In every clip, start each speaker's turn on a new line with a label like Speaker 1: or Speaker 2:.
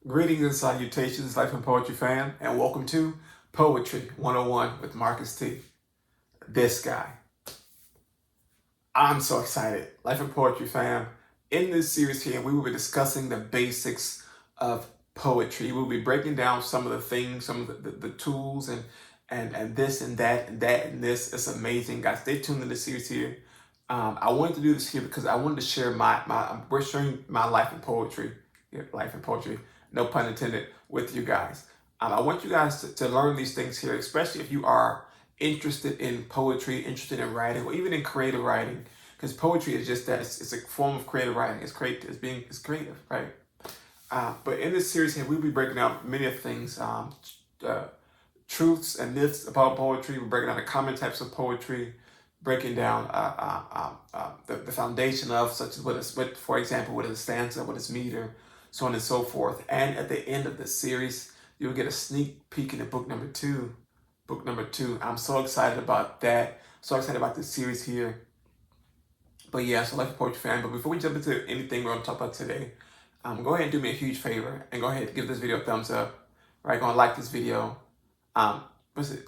Speaker 1: Greetings and salutations, Life and Poetry fam, and welcome to Poetry 101 with Marcus T. This guy. I'm so excited. Life and Poetry fam, in this series here, we will be discussing the basics of poetry. We'll be breaking down some of the things, some of the tools, and this and that and that and this. It's amazing. Guys, stay tuned in this series here. I wanted to do this here because I wanted to share we're sharing my life in poetry. Yeah, life in poetry, no pun intended, with you guys. I want you guys to learn these things here, especially if you are interested in poetry, interested in writing, or even in creative writing, because poetry is just that. It's a form of creative writing. It's creative, right? But in this series here, we'll be breaking out many of things, truths and myths about poetry. We're breaking down the common types of poetry, breaking down the foundation of, such as for example, what is a stanza, what is meter, so on and so forth. And at the end of the series, you'll get a sneak peek into book number two. Book number 2. I'm so excited about that. So excited about this series here. But yeah, so like a poetry fan. But before we jump into anything we're going to talk about today, go ahead and do me a huge favor and go ahead and give this video a thumbs up. Right, go and like this video.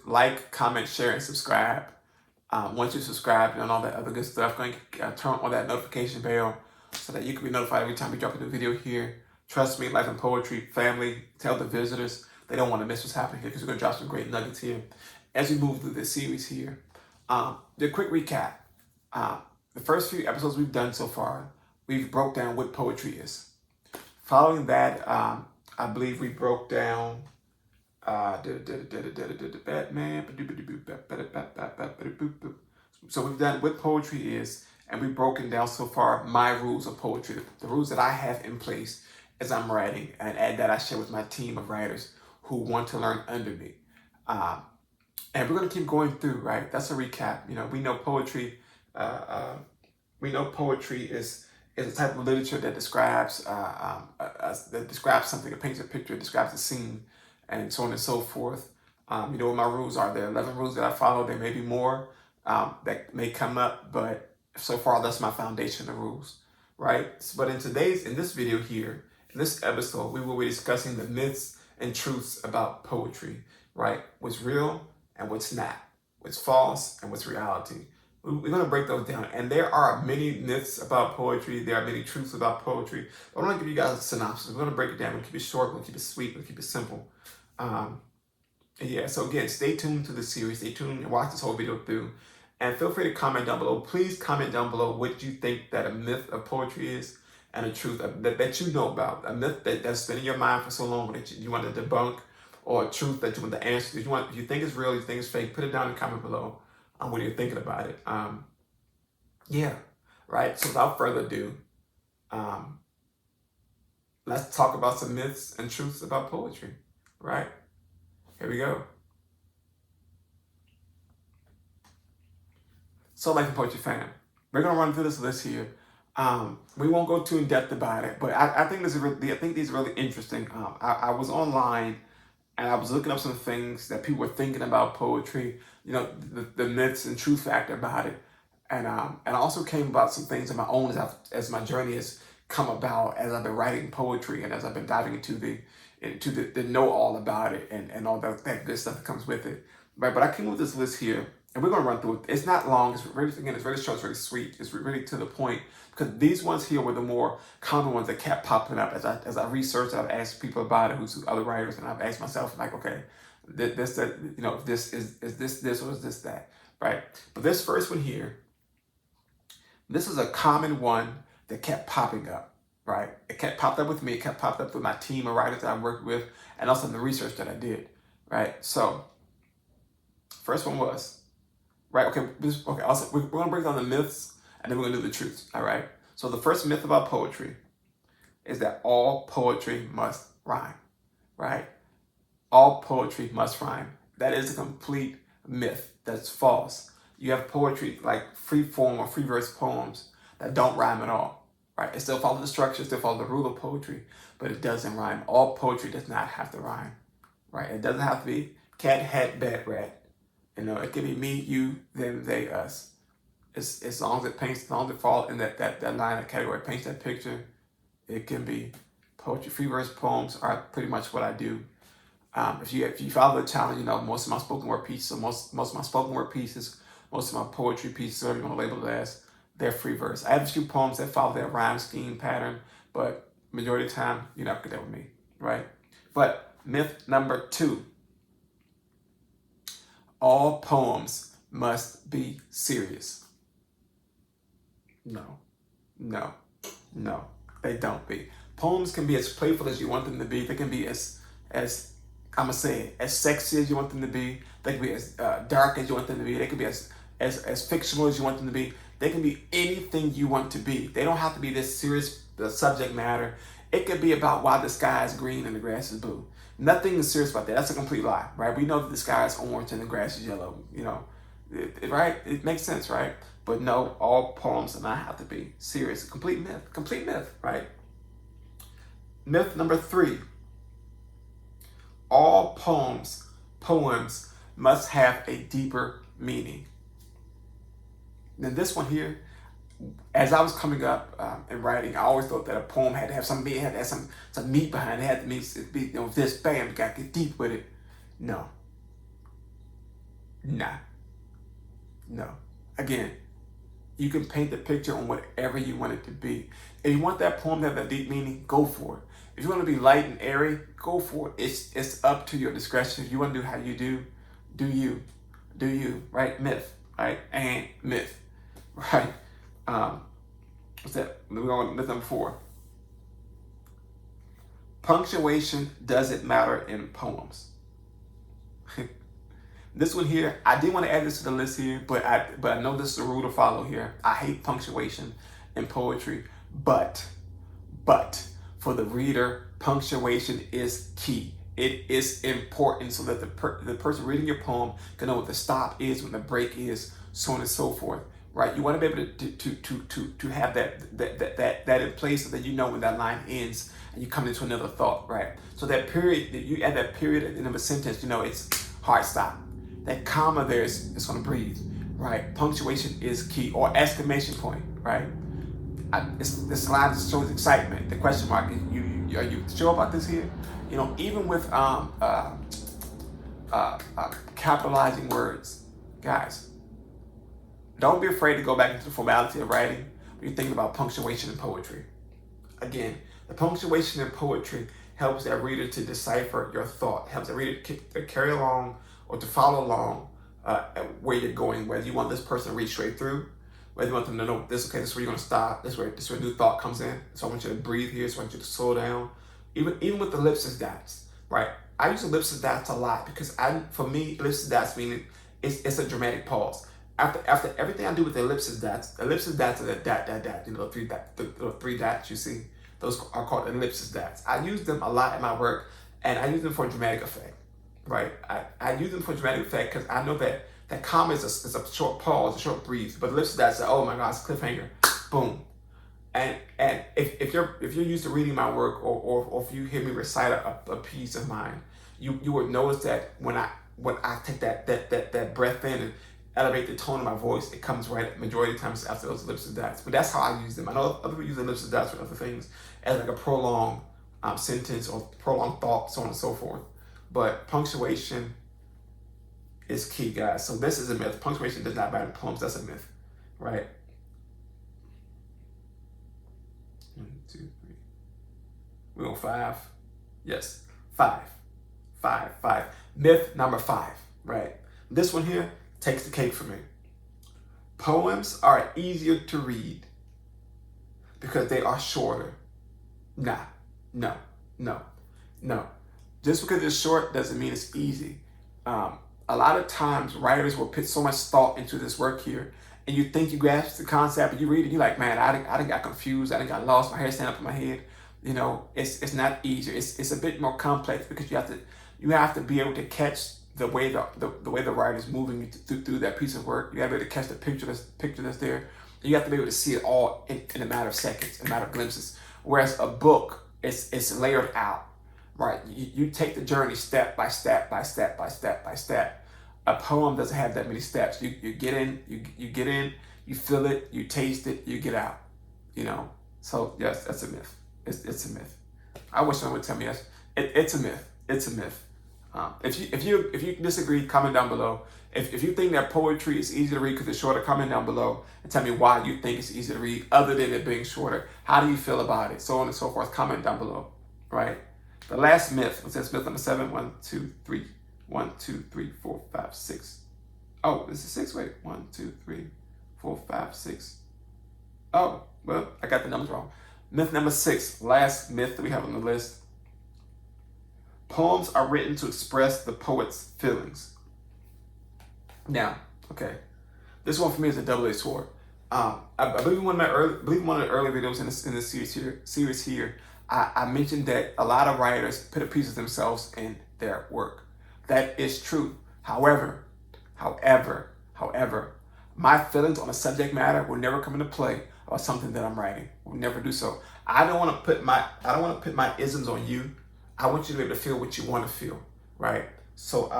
Speaker 1: Like, comment, share, and subscribe. Once you subscribe and all that other good stuff, go and turn on that notification bell so that you can be notified every time we drop a new video here. Trust me, Life and Poetry family, tell the visitors they don't want to miss what's happening here, because we're going to drop some great nuggets here as we move through this series here. The quick recap. The first few episodes we've done so far, we've broke down what poetry is. Following that, I believe we broke down Batman. So we've done what poetry is, and we've broken down so far my rules of poetry, the rules that I have in place as I'm writing, and that I share with my team of writers who want to learn under me. And we're going to keep going through, right? That's a recap. You know, we know poetry. Poetry is a type of literature that describes something, it paints a picture, it describes a scene, and so on and so forth. You know what my rules are. There are 11 rules that I follow. There may be more that may come up, but so far that's my foundation of rules, right? But in this video here, in this episode, we will be discussing the myths and truths about poetry, right? What's real and what's not, what's false and what's reality. We're going to break those down. And there are many myths about poetry. There are many truths about poetry. I want to give you guys a synopsis. We're going to break it down. We'll keep it short. We'll keep it sweet. We'll keep it simple. Yeah, so again, stay tuned to the series. Stay tuned and watch this whole video through. And feel free to comment down below. Please comment down below what you think that a myth of poetry is and a truth that you know about. A myth that's been in your mind for so long that you want to debunk, or a truth that you want to answer. If you think it's real, you think it's fake, put it down in the comment below on what you're thinking about it. Yeah, right? So without further ado, let's talk about some myths and truths about poetry, right? Here we go. So, like a poetry fan, we're gonna run through this list here. We won't go too in depth about it, but I think these are really interesting. I was online and I was looking up some things that people were thinking about poetry. You know, the myths and truth factor about it, and I also came about some things of my own as my journey has come about, as I've been writing poetry and as I've been diving into the know all about it and all that good stuff that comes with it. Right, but I came with this list here, and we're gonna run through it. It's not long. It's really short. It's very sweet. It's really to the point, because these ones here were the more common ones that kept popping up as I researched. I've asked people about it, who's other writers, and I've asked myself, like, okay, this is this or is this that, right? But this first one here, this is a common one that kept popping up, right? It kept popped up with me. It kept popped up with my team of writers that I worked with, and also in the research that I did, right? So, first one was, right, okay, also, we're going to break down the myths, and then we're going to do the truths, all right? So the first myth about poetry is that all poetry must rhyme, right? All poetry must rhyme. That is a complete myth. That's false. You have poetry like free form or free verse poems that don't rhyme at all, right? It still follows the structure, still follows the rule of poetry, but it doesn't rhyme. All poetry does not have to rhyme, right? It doesn't have to be cat, hat, bat, rat. You know, it could be me, you, them, they, us. As long as it falls in that line of category, paints that picture, it can be Poetry, free verse poems are pretty much what I do. If you follow the channel, you know most of my spoken word pieces, so most of my spoken word pieces, most of my poetry pieces, whatever you want to label it as, they're free verse. I have a few poems that follow that rhyme scheme pattern, but majority of the time, you're not gonna get that with me, right? But myth number 2: all poems must be serious. No, no, no, they don't be. Poems can be as playful as you want them to be. They can be as I'm gonna say it, as sexy as you want them to be. They can be as dark as you want them to be. They can be as fictional as you want them to be. They can be anything you want to be. They don't have to be this serious subject matter. It could be about why the sky is green and the grass is blue. Nothing is serious about that. That's a complete lie, right? We know that the sky is orange and the grass is yellow. You know, right? It makes sense, right? But no, all poems do not have to be serious. Complete myth, right? Myth number 3: all poems must have a deeper meaning. Now this one here, as I was coming up and writing, I always thought that a poem had to have some meat, had to have some meat behind it. It had to be, you know, this, bam, you got to get deep with it. No. No. Again, you can paint the picture on whatever you want it to be. If you want that poem to have that deep meaning, go for it. If you want to be light and airy, go for it. It's up to your discretion. If you want to do how you do you, right? Myth, right? And myth, right? What's that? We're going to myth number 4. Punctuation doesn't matter in poems. This one here, I did want to add this to the list here, but I know this is a rule to follow here. I hate punctuation in poetry, but for the reader, punctuation is key. It is important so that the person reading your poem can know what the stop is, when the break is, so on and so forth. Right? You want to be able to have that in place so that you know when that line ends and you come into another thought, right? So that period, you add that period at the end of a sentence, you know it's hard stop. That comma there is going to breathe, right? Punctuation is key, or exclamation point, right? This line shows excitement. The question mark, are you sure about this here? You know, even with capitalizing words, guys, don't be afraid to go back into the formality of writing when you're thinking about punctuation in poetry. Again, the punctuation in poetry helps that reader to decipher your thought, helps the reader to carry along or to follow along where you're going, whether you want this person to read straight through, whether you want them to know this is where you're going to stop, this is where new thought comes in. So I want you to breathe here, so I want you to slow down. Even with the ellipsis dots, right? I use ellipsis dots a lot because for me, ellipsis dots meaning it's a dramatic pause. After everything I do with the ellipsis dots are the dot, you know, the 3 dots you see, those are called ellipsis dots. I use them a lot in my work, and I use them for dramatic effect, right? I use them for dramatic effect because I know that comma is a short pause, a short breathe, but ellipsis dots say, oh my gosh, cliffhanger, boom. And if you're used to reading my work, or if you hear me recite a piece of mine, you would notice that when I take that breath in and elevate the tone of my voice, it comes right majority of times after those ellipsis dots. But that's how I use them. I know other people use ellipsis dots for other things, as like a prolonged sentence or prolonged thought, so on and so forth. But punctuation is key, guys. So this is a myth. Punctuation does not matter in poems. That's a myth, right? 1, 2, 3. We're on 5. Yes, 5. Myth number 5, right? This one here takes the cake for me. Poems are easier to read because they are shorter. No. Just because it's short doesn't mean it's easy. A lot of times writers will put so much thought into this work here, and you think you grasp the concept, and you read it, you're like, man, I done got confused, I done got lost, my hair standing up in my head. You know, it's not easy. It's a bit more complex because you have to be able to catch the way the writer's moving you through that piece of work. You have to be able to catch the picture that's there. You have to be able to see it all in a matter of seconds, in a matter of glimpses. Whereas a book, it's layered out, right? You take the journey step by step. A poem doesn't have that many steps. You get in, you feel it, you taste it, you get out. You know. So yes, that's a myth. It's a myth. I wish someone would tell me yes. It's a myth. It's a myth. If you disagree, comment down below. If you think that poetry is easy to read because it's shorter, comment down below and tell me why you think it's easy to read, other than it being shorter. How do you feel about it? So on and so forth. Comment down below. Right. The last myth was this myth number 7. 1, 2, 3. 1, 2, 3, 4, 5, 6. Oh, this is 6. Wait. 1, 2, 3, 4, 5, 6. Oh, well, I got the numbers wrong. Myth number 6, last myth that we have on the list. Poems are written to express the poet's feelings. Now, okay, this one for me is a double-edged sword. I believe in one of the early videos in this series here, I mentioned that a lot of writers put a piece of themselves in their work. That is true. However, my feelings on a subject matter will never come into play about something that I'm writing. Will never do so. I don't want to put my isms on you. I want you to be able to feel what you want to feel, right? So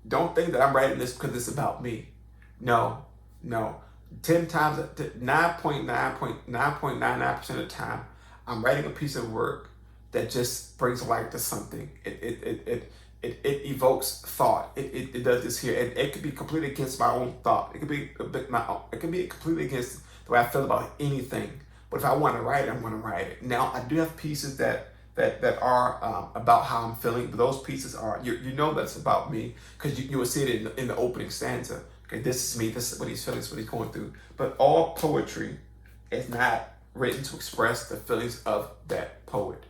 Speaker 1: don't think that I'm writing this because it's about me. No. 10 times, 9.99% of the time, I'm writing a piece of work that just brings light to something. It evokes thought. It does this here. It could be completely against my own thought. It could be completely against the way I feel about anything. But if I want to write it, I'm going to write it. Now, I do have pieces that are about how I'm feeling, but those pieces are, you know that's about me, because you will see it in the opening stanza. Okay, this is me, this is what he's feeling, this is what he's going through. But all poetry is not written to express the feelings of that poet.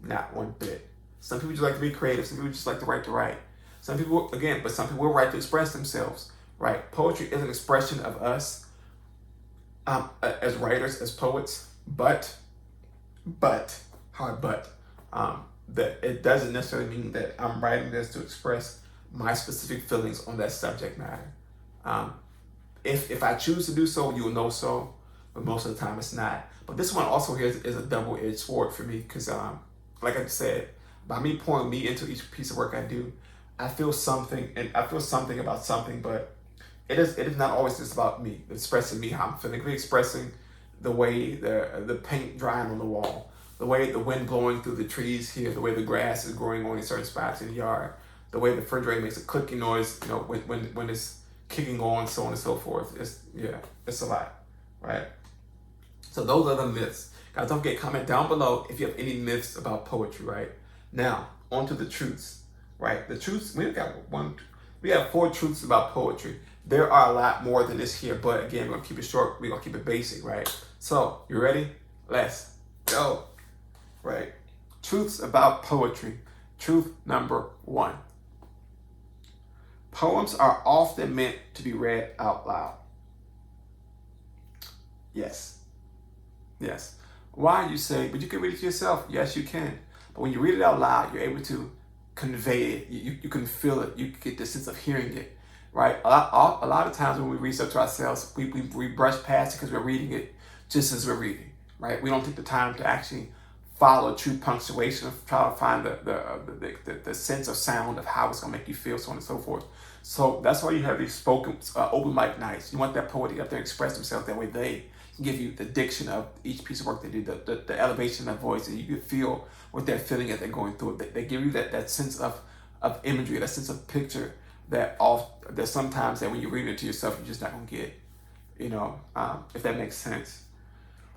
Speaker 1: Not one bit. Some people just like to be creative, some people just like to write. Some people will write to express themselves, right? Poetry is an expression of us as writers, as poets, but, that it doesn't necessarily mean that I'm writing this to express my specific feelings on that subject matter. If I choose to do so, you will know so, but most of the time it's not. But this one also here is a double-edged sword for me, because like I said, by me pouring me into each piece of work I do, I feel something about something, but it is not always just about me, expressing me how I'm feeling. It could be expressing the way the paint drying on the wall, the way the wind blowing through the trees here, the way the grass is growing on in certain spots in the yard, the way the refrigerator makes a clicking noise, when it's kicking on, so on and so forth. It's a lot, right? So those are the myths. Guys, don't forget, comment down below if you have any myths about poetry, right? Now, on to the truths, right? The truths, we have 4 truths about poetry. There are a lot more than this here, but again, we're gonna keep it short, we're gonna keep it basic, right? So, you ready? Let's go, right? Truths about poetry. Truth number 1. Poems are often meant to be read out loud. Yes. Why, you say, but you can read it to yourself. Yes, you can. But when you read it out loud, you're able to convey it. You can feel it. You get the sense of hearing it, right? A lot of times when we read stuff to ourselves, we brush past it because we're reading it just as we're reading, right? We don't take the time to actually follow true punctuation, try to find the sense of sound of how it's going to make you feel, so on and so forth. So that's why you have these spoken open mic nights. You want that poet to get up there and express themselves. That way they can give you the diction of each piece of work they do, the elevation of voice, and you can feel what they're feeling as they're going through it. They give you that sense of imagery, that sense of picture that sometimes that when you read it to yourself, you're just not going to get, if that makes sense.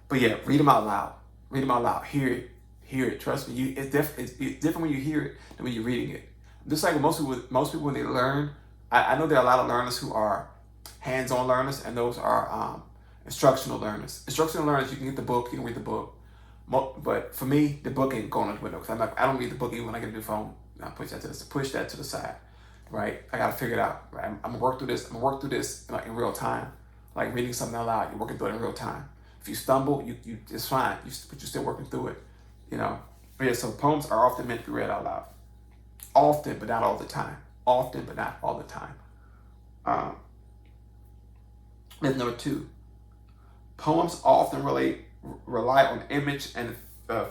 Speaker 1: But yeah, read them out loud. Read them out loud. Hear it. Trust me. It's different when you hear it than when you're reading it. Just like most people when they learn, I know there are a lot of learners who are hands-on learners, and those are instructional learners. Instructional learners, you can get the book, you can read the book. But for me, the book ain't going out the window, because I don't read the book even when I get a new phone. I push that to the side, right? I gotta figure it out. Right? I'm gonna work through this like in real time, like reading something out loud. You're working through it in real time. If you stumble, you it's fine. But you're still working through it, But yeah, so poems are often meant to be read out loud. Often, but not all the time. Myth number 2. Poems often rely on image and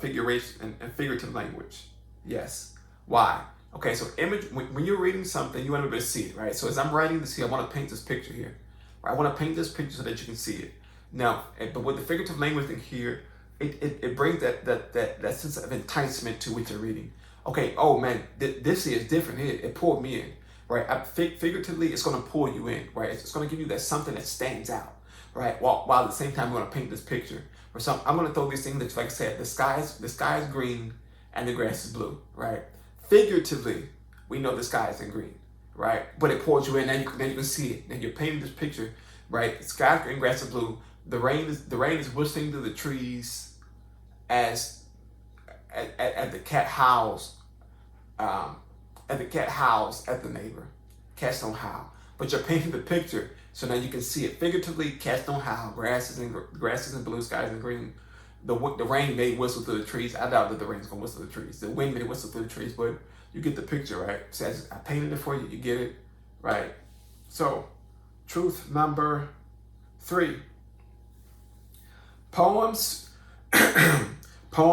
Speaker 1: figuration and figurative language. Yes. Why? Okay, so image, when you're reading something, you want to be able to see it, right? So as I'm writing this here, I want to paint this picture here. Right? I want to paint this picture so that you can see it. Now, but with the figurative language thing here, it brings that sense of enticement to what you're reading. Okay, oh man, this is different here. It pulled me in, right? Figuratively, it's going to pull you in, right? It's going to give you that something that stands out, right? While at the same time, we're going to paint this picture. Or something. I'm going to throw these things that, like I said, the sky is green and the grass is blue, right? Figuratively, we know the sky isn't green, right? But it pulls you in, then you can see it. Then you're painting this picture, right? Sky is green, grass is blue. The rain is whistling through the trees as at the cat howls, at the neighbor. Cats don't howl, but you're painting the picture, so now you can see it figuratively. Cats don't howl. Grass isn't blue. Sky isn't green. The rain may whistle through the trees. I doubt that the rain's gonna whistle through the trees. The wind may whistle through the trees, but you get the picture, right? So I painted it for you. You get it, right? So, truth number 3. Poems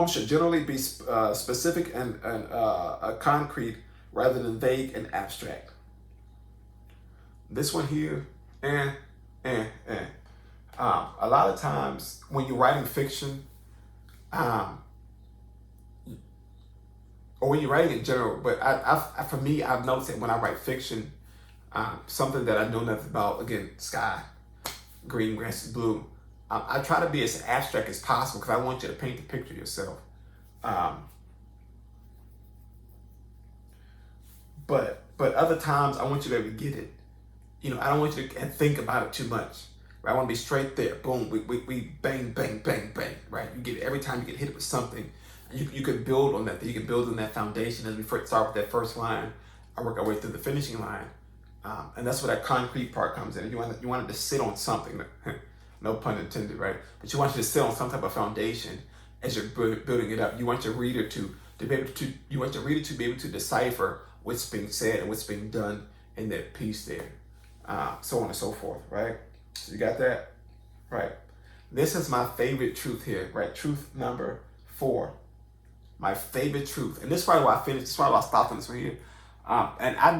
Speaker 1: should generally be specific and concrete rather than vague and abstract. This one here, a lot of times when you're writing fiction, or when you're writing in general, but for me, I've noticed that when I write fiction, something that I know nothing about, again, sky, green, grass is blue, I try to be as abstract as possible because I want you to paint the picture yourself. But other times I want you to be able to get it. I don't want you to think about it too much. Right? I want to be straight there. Boom. We bang, bang, bang, bang. Right? You get it every time you get hit with something. You can build on that. You can build on that foundation as we start with that first line. I work our way through the finishing line, and that's where that concrete part comes in. You want it to sit on something. No pun intended, right? But you want it to sit on some type of foundation as you're building it up. You want your reader to be able to decipher what's being said and what's being done in that piece there. So on and so forth, right? So you got that? Right. This is my favorite truth here, right? Truth number 4. My favorite truth. And this is probably why I finished. This is probably why I stopped on this one here.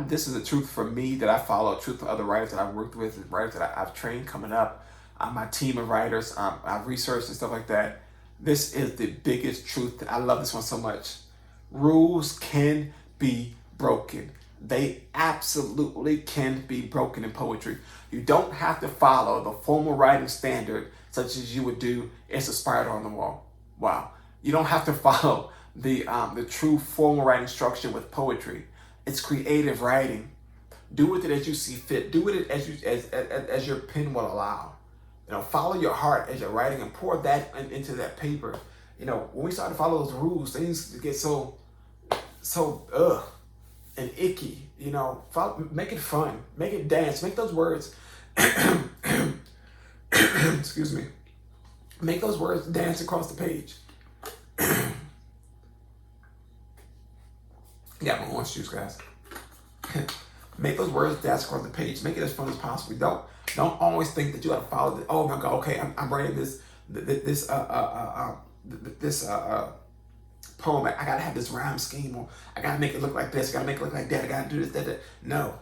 Speaker 1: This is a truth for me that I follow, a truth for other writers that I've worked with, and writers that I've trained coming up, my team of writers, I've researched and stuff like that. This is the biggest truth. I love this one so much. Rules can be broken. They absolutely can be broken in poetry. You don't have to follow the formal writing standard such as you would do as a spider on the wall. Wow. You don't have to follow the true formal writing structure with poetry. It's creative writing. Do with it as you see fit. Do with it as your pen will allow. Follow your heart as you're writing and pour that into that paper. When we start to follow those rules, things get so and icky. Make it fun. Make it dance. Make those words. Excuse me. Make those words dance across the page. Got my orange juice, guys. Make those words dance across the page. Make it as fun as possible. Don't always think that you got to follow the. Oh my God. Okay, I'm writing this poem. I gotta have this rhyme scheme, or I gotta make it look like this. I gotta make it look like that. I gotta do this, that. No,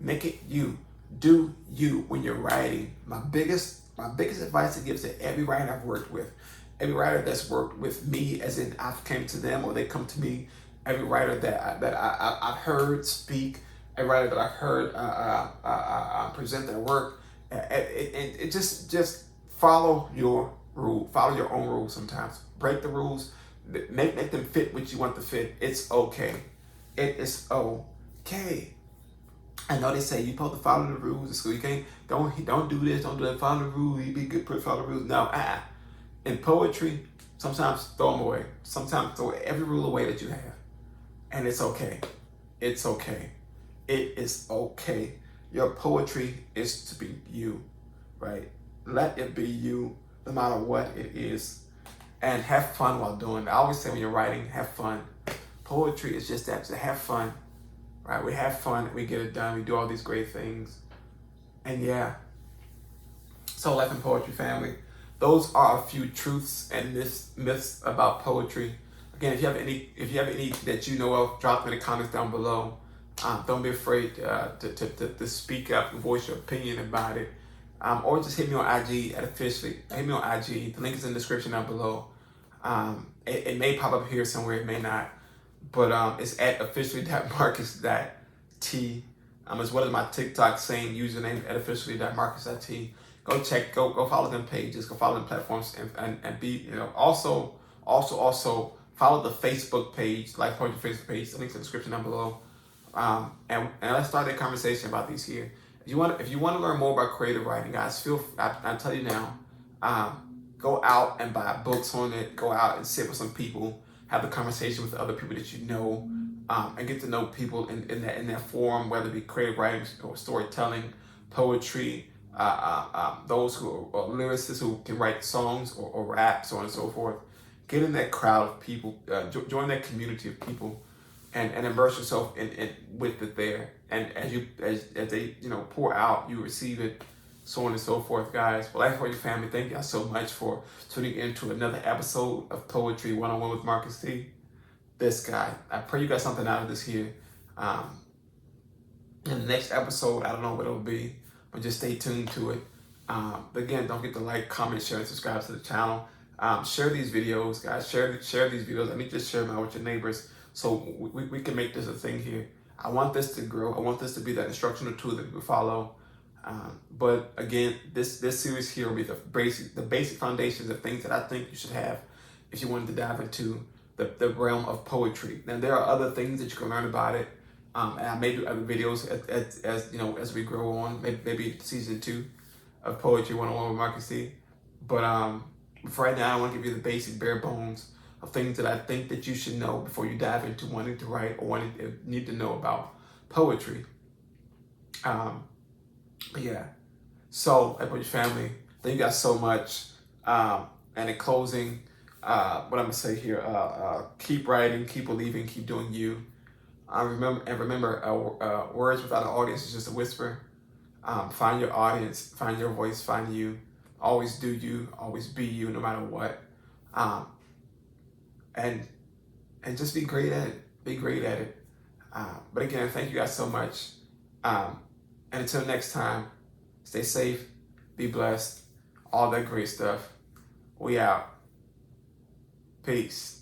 Speaker 1: make it you. Do you when you're writing. My biggest advice to give to every writer I've worked with, every writer that's worked with me, as in I've came to them or they come to me. Every writer that I've heard speak, every writer that I've heard present their work, it just follow your rule. Follow your own rules. Sometimes break the rules. Make them fit what you want to fit. It's okay. It is okay. I know they say you're supposed to follow the rules in school. You can't don't do this, don't do that. Follow the rules. You be good. Follow the rules. No, in poetry, sometimes throw them away. Sometimes throw every rule away that you have. And it's okay. It's okay. It is okay. Your poetry is to be you, right? Let it be you, no matter what it is. And have fun while doing it. I always say when you're writing, have fun. Poetry is just that, to have fun, right? We have fun, we get it done, we do all these great things. And yeah. So Life and Poetry family, those are a few truths and myths about poetry. Again, if you have any that you know of, drop them in the comments down below. Don't be afraid to speak up and voice your opinion about it. Or just hit me on IG at officially. Hit me on IG. The link is in the description down below. It may pop up here somewhere, it may not, but it's at officially.marcus.t, as well as my TikTok same username at officially.marcus.t. Go follow them pages, go follow them platforms, and be, also follow the Facebook page, Life Poetry Facebook page. The link's in the description down below. And let's start a conversation about these here. If you want to learn more about creative writing, guys, I tell you now, go out and buy books on it. Go out and sit with some people, have the conversation with other people that you know, and get to know people in that forum, whether it be creative writing or storytelling, poetry, those who are lyricists who can write songs or rap, so on and so forth. Get in that crowd of people, join that community of people, and immerse yourself in with it there. And as they pour out, you receive it, so on and so forth, guys. Well, Life Poetry family, thank y'all so much for tuning into another episode of Poetry 101 with Marcus T. This guy, I pray you got something out of this here. In the next episode, I don't know what it'll be, but just stay tuned to it. But again, don't forget to like, comment, share, and subscribe to the channel. Share these videos, guys. Share these videos. I need you to share them out with your neighbors so we can make this a thing here. I want this to grow. I want this to be that instructional tool that people follow. But again, this series here will be the basic foundations of things that I think you should have if you wanted to dive into the realm of poetry. Now, there are other things that you can learn about it. And I may do other videos as we grow on, maybe season 2 of Poetry 101 with Marcus T. But for right now, I want to give you the basic bare bones of things that I think that you should know before you dive into wanting to write or need to know about poetry. But yeah, so Poetry family, thank you guys so much. And in closing, what I'm gonna say here: keep writing, keep believing, keep doing you. Remember, words without an audience is just a whisper. Find your audience, find your voice, find you. Always do you, always be you, no matter what. And just be great at it. Be great at it. But again, thank you guys so much. And until next time, stay safe, be blessed, all that great stuff. We out. Peace.